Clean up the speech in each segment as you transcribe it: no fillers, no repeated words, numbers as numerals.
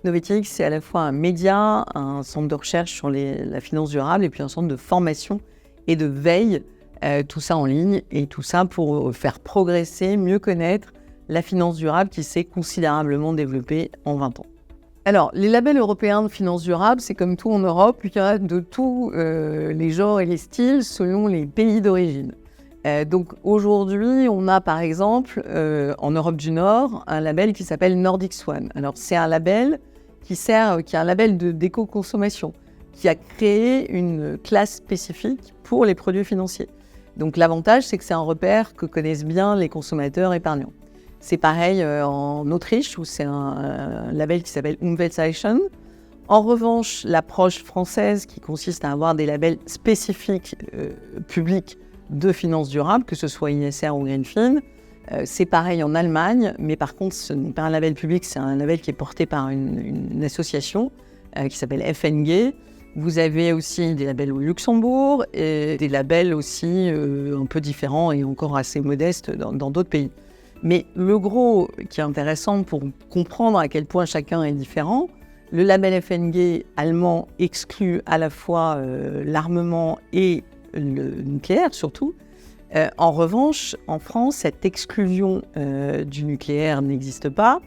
Novetix, c'est à la fois un média, un centre de recherche sur la finance durable et puis un centre de formation et de veille, tout ça en ligne et tout ça pour faire progresser, mieux connaître la finance durable qui s'est considérablement développée en 20 ans. Alors, les labels européens de finance durable, c'est comme tout en Europe, il y a de tous les genres et les styles selon les pays d'origine. Donc aujourd'hui, on a par exemple en Europe du Nord un label qui s'appelle Nordic Swan. Alors c'est un label qui est un label d'éco-consommation, qui a créé une classe spécifique pour les produits financiers. Donc l'avantage, c'est que c'est un repère que connaissent bien les consommateurs épargnants. C'est pareil en Autriche, où c'est un label qui s'appelle Umweltzeichen. En revanche, l'approche française qui consiste à avoir des labels spécifiques publics de finances durables, que ce soit ISR ou Greenfin, c'est pareil en Allemagne, mais par contre, ce n'est pas un label public, c'est un label qui est porté par une association qui s'appelle FNG. Vous avez aussi des labels au Luxembourg et des labels aussi un peu différents et encore assez modestes dans d'autres pays. Mais le gros qui est intéressant pour comprendre à quel point chacun est différent, le label FNG allemand exclut à la fois l'armement et le nucléaire surtout. En revanche, en France, cette exclusion du nucléaire n'existe pas.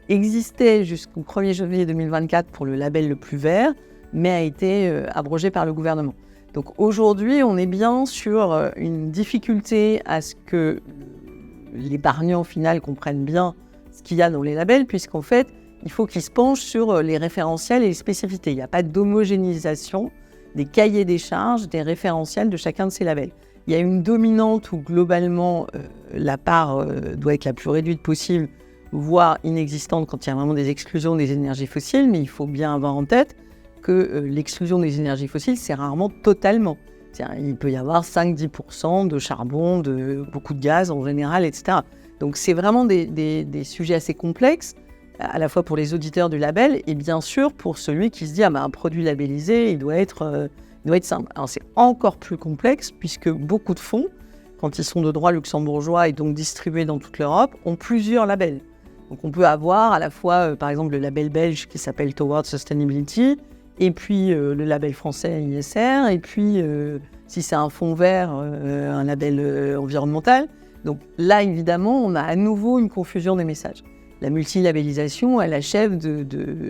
Existait jusqu'au 1er janvier 2024 pour le label le plus vert, mais a été abrogée par le gouvernement. Donc aujourd'hui, on est bien sur une difficulté à ce que l'épargnant final comprenne bien ce qu'il y a dans les labels, puisqu'en fait, il faut qu'il se penche sur les référentiels et les spécificités. Il n'y a pas d'homogénéisation des cahiers des charges, des référentiels de chacun de ces labels. Il y a une dominante où globalement la part doit être la plus réduite possible, voire inexistante quand il y a vraiment des exclusions des énergies fossiles, mais il faut bien avoir en tête que l'exclusion des énergies fossiles, c'est rarement totalement. Il peut y avoir 5-10% de charbon, de beaucoup de gaz en général, etc. Donc c'est vraiment des sujets assez complexes, à la fois pour les auditeurs du label et bien sûr pour celui qui se dit un produit labellisé, il doit être simple. Alors c'est encore plus complexe puisque beaucoup de fonds, quand ils sont de droit luxembourgeois et donc distribués dans toute l'Europe, ont plusieurs labels. Donc on peut avoir à la fois par exemple le label belge qui s'appelle Towards Sustainability, et puis le label français ISR, et puis si c'est un fonds vert, un label environnemental. Donc là évidemment on a à nouveau une confusion des messages. La multilabellisation, elle achève de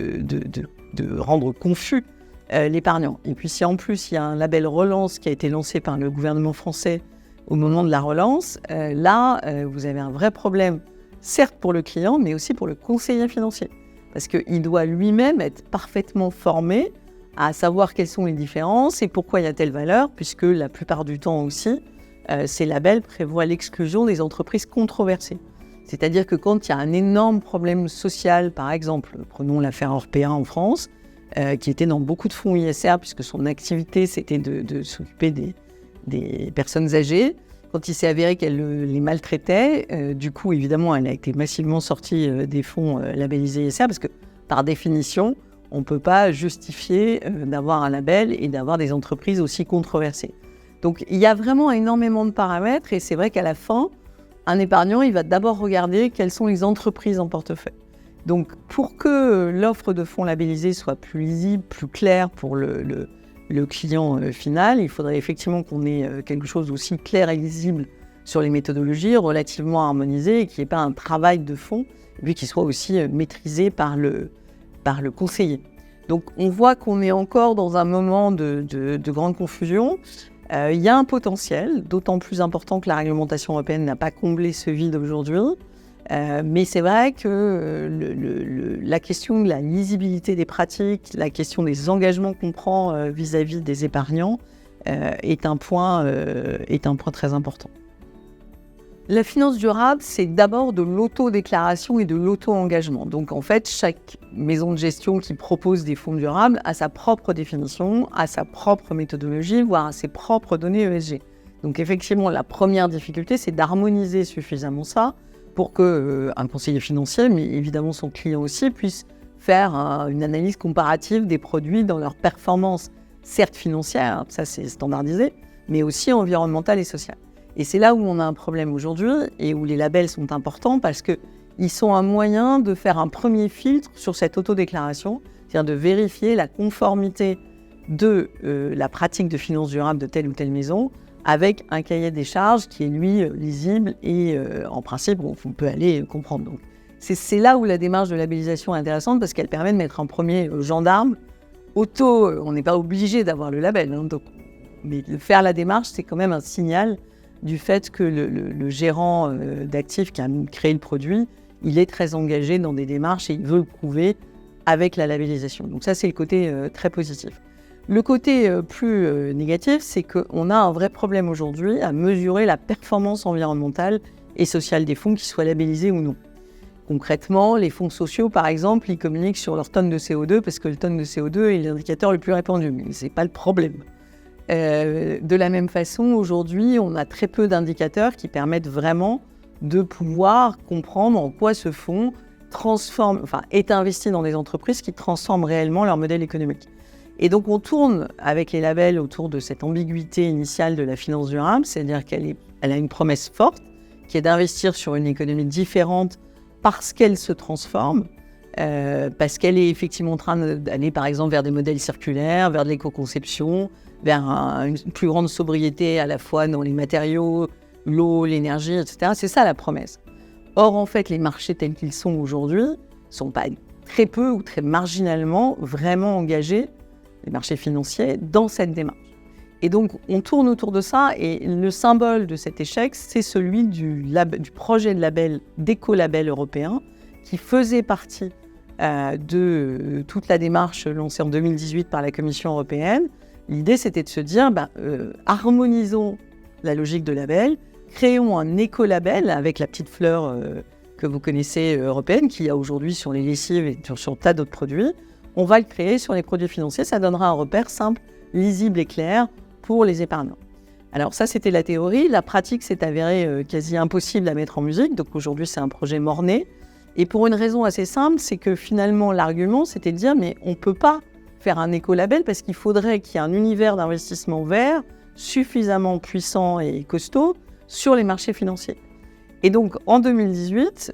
rendre confus l'épargnant. Et puis si en plus il y a un label relance qui a été lancé par le gouvernement français au moment de la relance, vous avez un vrai problème, certes pour le client, mais aussi pour le conseiller financier. Parce qu'il doit lui-même être parfaitement formé à savoir quelles sont les différences et pourquoi il y a telle valeur, puisque la plupart du temps aussi, ces labels prévoient l'exclusion des entreprises controversées. C'est-à-dire que quand il y a un énorme problème social, par exemple, prenons l'affaire Orpea en France, qui était dans beaucoup de fonds ISR, puisque son activité, c'était de s'occuper des personnes âgées. Quand il s'est avéré qu'elle les maltraitait, du coup, évidemment, elle a été massivement sortie des fonds labellisés ISR, parce que, par définition, on ne peut pas justifier d'avoir un label et d'avoir des entreprises aussi controversées. Donc, il y a vraiment énormément de paramètres, et c'est vrai qu'à la fin, un épargnant, il va d'abord regarder quelles sont les entreprises en portefeuille. Donc, pour que l'offre de fonds labellisés soit plus lisible, plus claire pour le client final, il faudrait effectivement qu'on ait quelque chose aussi clair et lisible sur les méthodologies, relativement harmonisé, et qu'il n'y ait pas un travail de fond, et puis qu'il soit aussi maîtrisé par le conseiller. Donc, on voit qu'on est encore dans un moment de grande confusion. Il y a un potentiel, d'autant plus important que la réglementation européenne n'a pas comblé ce vide aujourd'hui. Mais c'est vrai que la question de la lisibilité des pratiques, la question des engagements qu'on prend vis-à-vis des épargnants est un point très important. La finance durable, c'est d'abord de l'auto-déclaration et de l'auto-engagement. Donc en fait, chaque maison de gestion qui propose des fonds durables a sa propre définition, a sa propre méthodologie, voire a ses propres données ESG. Donc effectivement, la première difficulté, c'est d'harmoniser suffisamment ça pour qu'un conseiller financier, mais évidemment son client aussi, puisse faire une analyse comparative des produits dans leur performance, certes financière, ça c'est standardisé, mais aussi environnementale et sociale. Et c'est là où on a un problème aujourd'hui et où les labels sont importants parce qu'ils ils sont un moyen de faire un premier filtre sur cette autodéclaration, c'est-à-dire de vérifier la conformité de la pratique de finance durable de telle ou telle maison avec un cahier des charges qui est, lui, lisible et en principe, on peut aller comprendre. Donc, c'est là où la démarche de labellisation est intéressante parce qu'elle permet de mettre un premier gendarme on n'est pas obligé d'avoir le label, hein, donc, mais faire la démarche, c'est quand même un signal du fait que le gérant d'actifs qui a créé le produit, il est très engagé dans des démarches et il veut le prouver avec la labellisation. Donc ça, c'est le côté très positif. Le côté plus négatif, c'est qu'on a un vrai problème aujourd'hui à mesurer la performance environnementale et sociale des fonds, qu'ils soient labellisés ou non. Concrètement, les fonds sociaux, par exemple, ils communiquent sur leur tonne de CO2 parce que le tonne de CO2 est l'indicateur le plus répandu, mais ce n'est pas le problème. De la même façon, aujourd'hui, on a très peu d'indicateurs qui permettent vraiment de pouvoir comprendre en quoi ce fonds est investi dans des entreprises qui transforment réellement leur modèle économique. Et donc, on tourne avec les labels autour de cette ambiguïté initiale de la finance durable, c'est-à-dire qu'elle a une promesse forte qui est d'investir sur une économie différente parce qu'elle se transforme, parce qu'elle est effectivement en train d'aller par exemple vers des modèles circulaires, vers de l'éco-conception, vers une plus grande sobriété à la fois dans les matériaux, l'eau, l'énergie, etc. C'est ça la promesse. Or, en fait, les marchés tels qu'ils sont aujourd'hui ne sont pas très peu ou très marginalement vraiment engagés, les marchés financiers, dans cette démarche. Et donc, on tourne autour de ça et le symbole de cet échec, c'est celui du projet de label, d'écolabel européen, qui faisait partie de toute la démarche lancée en 2018 par la Commission européenne. L'idée, c'était de se dire, harmonisons la logique de label, créons un écolabel avec la petite fleur que vous connaissez européenne, qu'il y a aujourd'hui sur les lessives et sur un tas d'autres produits. On va le créer sur les produits financiers, ça donnera un repère simple, lisible et clair pour les épargnants. Alors ça, c'était la théorie. La pratique s'est avérée quasi impossible à mettre en musique. Donc aujourd'hui, c'est un projet mort-né. Et pour une raison assez simple, c'est que finalement, l'argument, c'était de dire mais on ne peut pas faire un écolabel parce qu'il faudrait qu'il y ait un univers d'investissement vert suffisamment puissant et costaud sur les marchés financiers. Et donc, en 2018,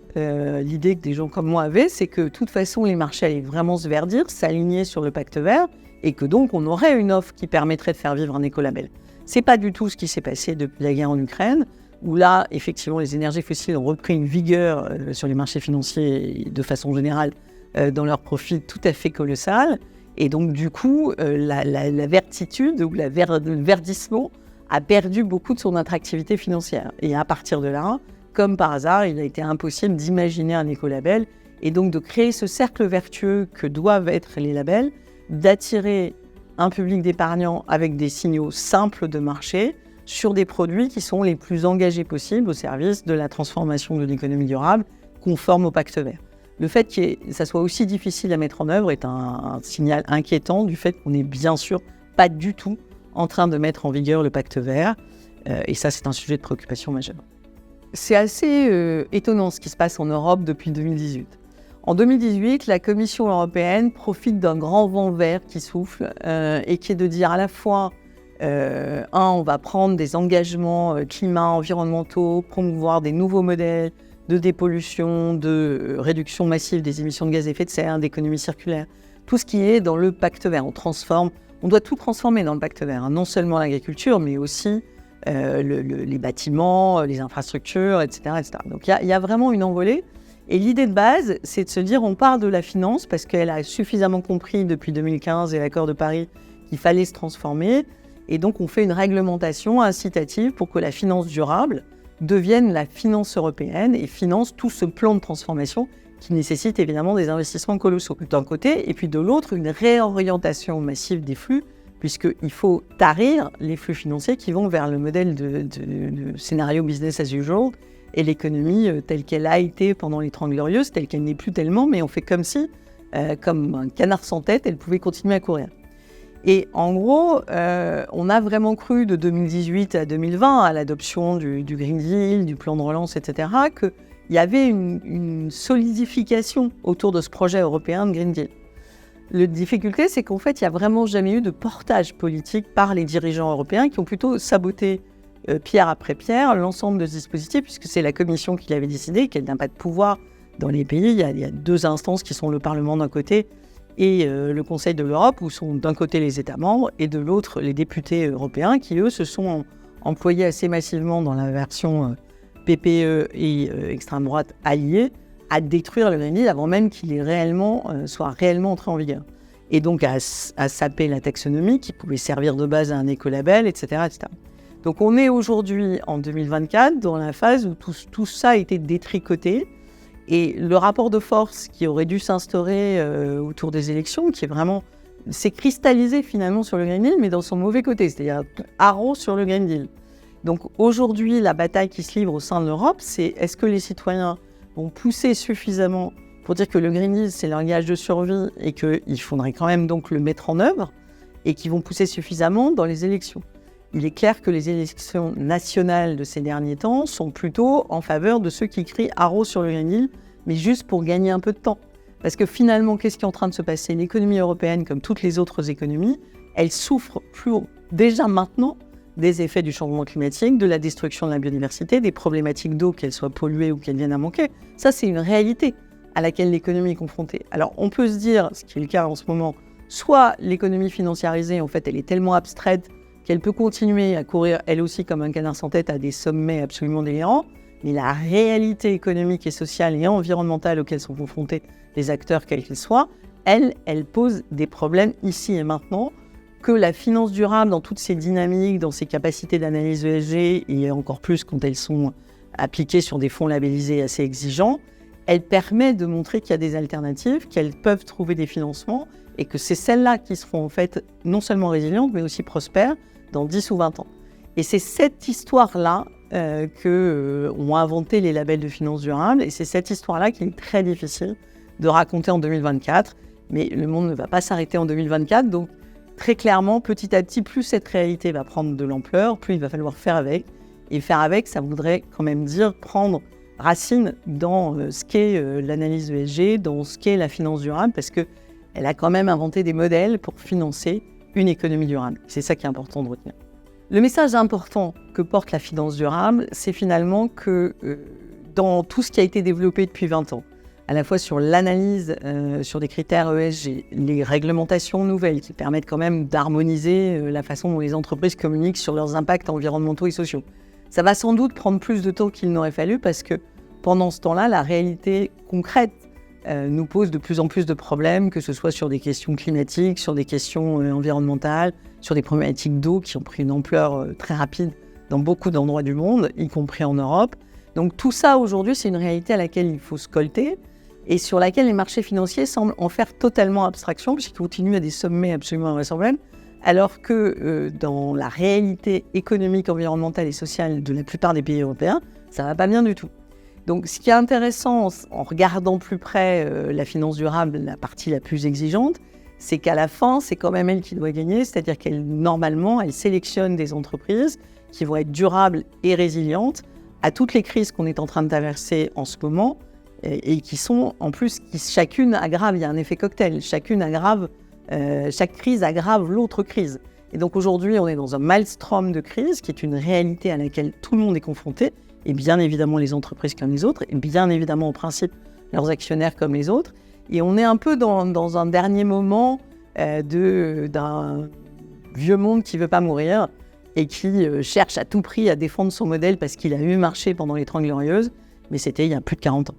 l'idée que des gens comme moi avaient, c'est que de toute façon, les marchés allaient vraiment se verdir, s'aligner sur le pacte vert, et que donc, on aurait une offre qui permettrait de faire vivre un écolabel. Ce n'est pas du tout ce qui s'est passé depuis la guerre en Ukraine, où là, effectivement, les énergies fossiles ont repris une vigueur sur les marchés financiers, et de façon générale, dans leurs profits tout à fait colossal. Et donc, du coup, la vertitude ou le verdissement a perdu beaucoup de son attractivité financière. Et à partir de là, comme par hasard, il a été impossible d'imaginer un écolabel et donc de créer ce cercle vertueux que doivent être les labels, d'attirer un public d'épargnants avec des signaux simples de marché sur des produits qui sont les plus engagés possibles au service de la transformation de l'économie durable conforme au pacte vert. Le fait que ça soit aussi difficile à mettre en œuvre est un signal inquiétant du fait qu'on n'est bien sûr pas du tout en train de mettre en vigueur le pacte vert. Et ça, c'est un sujet de préoccupation majeur. C'est assez étonnant ce qui se passe en Europe depuis 2018. En 2018, la Commission européenne profite d'un grand vent vert qui souffle et qui est de dire à la fois on va prendre des engagements climat, environnementaux, promouvoir des nouveaux modèles de dépollution, de réduction massive des émissions de gaz à effet de serre, d'économie circulaire, tout ce qui est dans le pacte vert. On doit tout transformer dans le pacte vert, hein, non seulement l'agriculture, mais aussi les bâtiments, les infrastructures, etc. etc. Donc il y a vraiment une envolée. Et l'idée de base, c'est de se dire on part de la finance parce qu'elle a suffisamment compris depuis 2015 et l'accord de Paris qu'il fallait se transformer. Et donc on fait une réglementation incitative pour que la finance durable devienne la finance européenne et finance tout ce plan de transformation qui nécessite évidemment des investissements colossaux d'un côté, et puis de l'autre, une réorientation massive des flux, puisqu'il faut tarir les flux financiers qui vont vers le modèle de scénario business as usual et l'économie telle qu'elle a été pendant les 30 Glorieuses, telle qu'elle n'est plus tellement, mais on fait comme si, comme un canard sans tête, elle pouvait continuer à courir. Et en gros, on a vraiment cru de 2018 à 2020, à l'adoption du Green Deal, du plan de relance, etc., qu'il y avait une solidification autour de ce projet européen de Green Deal. La difficulté, c'est qu'en fait, il n'y a vraiment jamais eu de portage politique par les dirigeants européens qui ont plutôt saboté pierre après pierre l'ensemble de ce dispositif, puisque c'est la Commission qui l'avait décidé, qu'elle n'a pas de pouvoir dans les pays, il y a deux instances qui sont le Parlement d'un côté et le Conseil de l'Europe, où sont d'un côté les États membres et de l'autre les députés européens qui, eux, se sont employés assez massivement dans la version PPE et extrême droite alliée à détruire le Green Deal avant même qu'il soit réellement entré en vigueur. Et donc à saper la taxonomie qui pouvait servir de base à un écolabel, etc., etc. Donc on est aujourd'hui en 2024 dans la phase où tout ça a été détricoté. Et le rapport de force qui aurait dû s'instaurer autour des élections, qui s'est cristallisé finalement sur le Green Deal, mais dans son mauvais côté, c'est-à-dire haro sur le Green Deal. Donc aujourd'hui, la bataille qui se livre au sein de l'Europe, c'est est-ce que les citoyens vont pousser suffisamment pour dire que le Green Deal, c'est leur gage de survie et qu'il faudrait quand même donc le mettre en œuvre, et qu'ils vont pousser suffisamment dans les élections. Il est clair que les élections nationales de ces derniers temps sont plutôt en faveur de ceux qui crient « haro sur le Green Deal », mais juste pour gagner un peu de temps. Parce que finalement, qu'est-ce qui est en train de se passer ? L'économie européenne, comme toutes les autres économies, elle souffre déjà maintenant des effets du changement climatique, de la destruction de la biodiversité, des problématiques d'eau, qu'elles soient polluées ou qu'elles viennent à manquer. Ça, c'est une réalité à laquelle l'économie est confrontée. Alors, on peut se dire, ce qui est le cas en ce moment, soit l'économie financiarisée, en fait, elle est tellement abstraite qu'elle peut continuer à courir, elle aussi, comme un canard sans tête, à des sommets absolument délirants, mais la réalité économique et sociale et environnementale auxquelles sont confrontés les acteurs, quels qu'ils soient, elle pose des problèmes ici et maintenant, que la finance durable, dans toutes ses dynamiques, dans ses capacités d'analyse ESG, et encore plus quand elles sont appliquées sur des fonds labellisés assez exigeants, elle permet de montrer qu'il y a des alternatives, qu'elles peuvent trouver des financements, et que c'est celles-là qui seront en fait non seulement résilientes, mais aussi prospères dans 10 ou 20 ans. Et c'est cette histoire-là qu'ont inventé les labels de finance durable, et c'est cette histoire-là qui est très difficile de raconter en 2024. Mais le monde ne va pas s'arrêter en 2024, donc très clairement, petit à petit, plus cette réalité va prendre de l'ampleur, plus il va falloir faire avec. Et faire avec, ça voudrait quand même dire prendre racine dans ce qu'est l'analyse ESG, dans ce qu'est la finance durable, parce qu'elle a quand même inventé des modèles pour financer une économie durable. C'est ça qui est important de retenir. Le message important que porte la finance durable, c'est finalement que dans tout ce qui a été développé depuis 20 ans, à la fois sur l'analyse, sur des critères ESG, les réglementations nouvelles qui permettent quand même d'harmoniser la façon dont les entreprises communiquent sur leurs impacts environnementaux et sociaux. Ça va sans doute prendre plus de temps qu'il n'aurait fallu parce que pendant ce temps-là, la réalité concrète nous pose de plus en plus de problèmes, que ce soit sur des questions climatiques, sur des questions environnementales, sur des problématiques d'eau qui ont pris une ampleur très rapide dans beaucoup d'endroits du monde, y compris en Europe. Donc tout ça aujourd'hui, c'est une réalité à laquelle il faut se colter et sur laquelle les marchés financiers semblent en faire totalement abstraction puisqu'ils continuent à des sommets absolument invraisemblables, alors que dans la réalité économique, environnementale et sociale de la plupart des pays européens, ça ne va pas bien du tout. Donc ce qui est intéressant en regardant plus près la finance durable, la partie la plus exigeante, c'est qu'à la fin, c'est quand même elle qui doit gagner, c'est-à-dire normalement, elle sélectionne des entreprises qui vont être durables et résilientes à toutes les crises qu'on est en train de traverser en ce moment et qui sont en plus, chacune aggrave, il y a un effet cocktail, chaque crise aggrave l'autre crise. Et donc aujourd'hui, on est dans un maelstrom de crise qui est une réalité à laquelle tout le monde est confronté, et bien évidemment les entreprises comme les autres, et bien évidemment au principe leurs actionnaires comme les autres. Et on est un peu dans un dernier moment d'un vieux monde qui ne veut pas mourir et qui cherche à tout prix à défendre son modèle parce qu'il a eu marché pendant les 30 Glorieuses, mais c'était il y a plus de 40 ans.